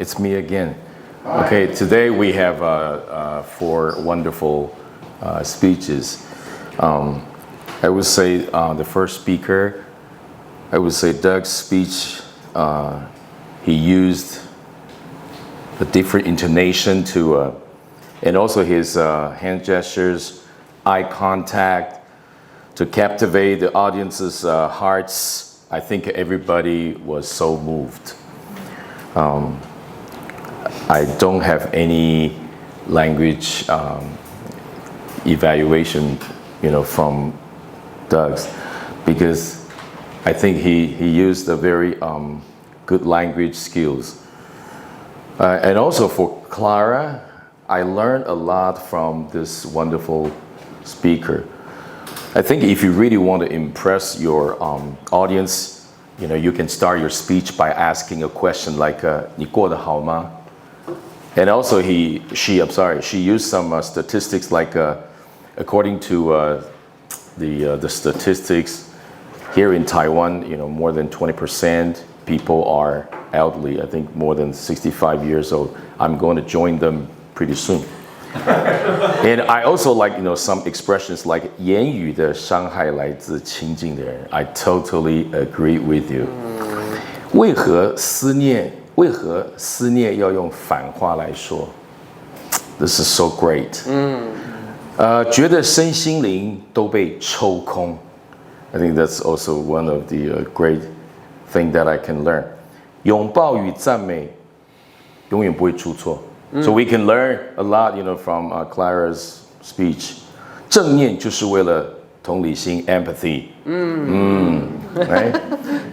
it's me again. Okay, today we have 4 wonderful speeches. I would say the first speaker, I would say Doug's speech, he used a different intonation to, and also his hand gestures, eye contact, to captivate the audience's hearts. I think everybody was so moved. I don't have any language evaluation, from Doug's, because I think he used a very good language skills. And also for Clara, I learned a lot from this wonderful speaker. I think if you really want to impress your audience, you can start your speech by asking a question like, 你过得好吗? And also she used some statistics like, according to the statistics here in Taiwan, more than 20% people are elderly. I think more than 65 years old. I'm going to join them pretty soon. And I also like, some expressions like 言语的伤害来自亲近的人. I totally agree with you. 为何思念要用反话来说? This is so great. 觉得身心灵都被抽空. I think that's also one of the great thing that I can learn. 拥抱与赞美永远不会出错. So we can learn a lot, from Clara's speech. 正念就是为了同理心 empathy. Right?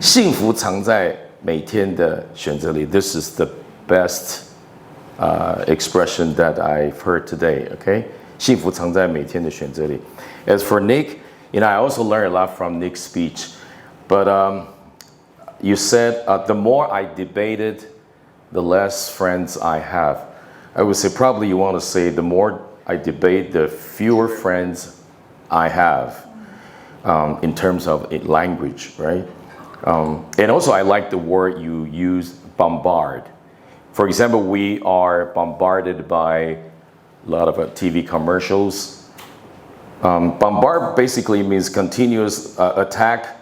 幸福藏在每天的选择里. This is the best expression that I've heard today. Okay? 幸福藏在每天的选择里. As for Nick, I also learned a lot from Nick's speech. But you said the more I debated, the less friends I have. I would say probably you want to say the more I debate, the fewer friends I have in terms of language, right? And also I like the word you use, bombard. For example, we are bombarded by a lot of TV commercials. Bombard basically means continuous attack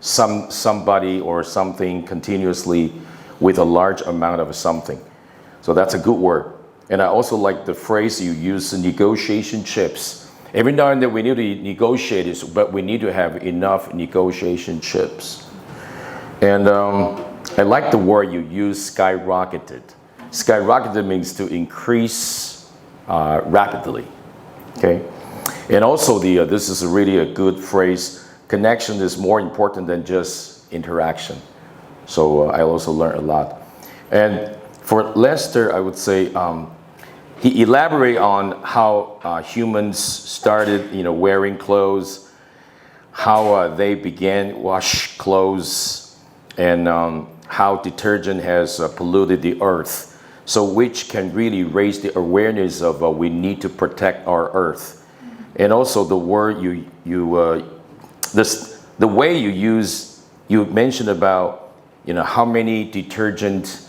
somebody or something continuously with a large amount of something. So that's a good word. And I also like the phrase you use, negotiation chips. Every now and then we need to negotiate, but we need to have enough negotiation chips. And I like the word you use, skyrocketed. Skyrocketed means to increase rapidly. Okay? And also this is really a good phrase. Connection is more important than just interaction. So I also learned a lot. And for Lester, I would say he elaborated on how humans started, wearing clothes, how they began wash clothes, and how detergent has polluted the earth. So which can really raise the awareness of we need to protect our earth. And also the word the way you mentioned about, how many detergent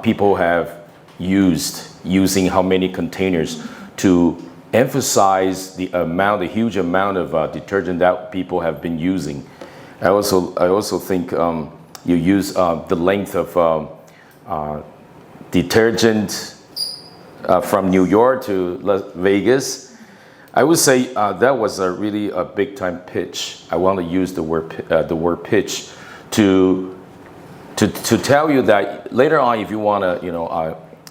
people have using how many containers to emphasize the huge amount of detergent that people have been using. I also think you use the length of detergent from New York to Las Vegas. I would say that was really a big time pitch. I want to use the word pitch to tell you that later on, if you want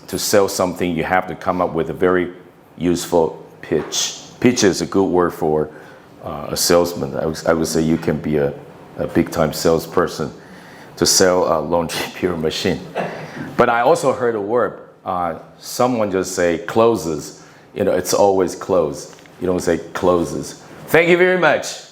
to sell something, you have to come up with a very useful pitch. Pitch is a good word for a salesman. I would say you can be a big time salesperson to sell a laundry pure machine. But I also heard a word. Someone just say closes. It's always close. You don't say closes. Thank you very much.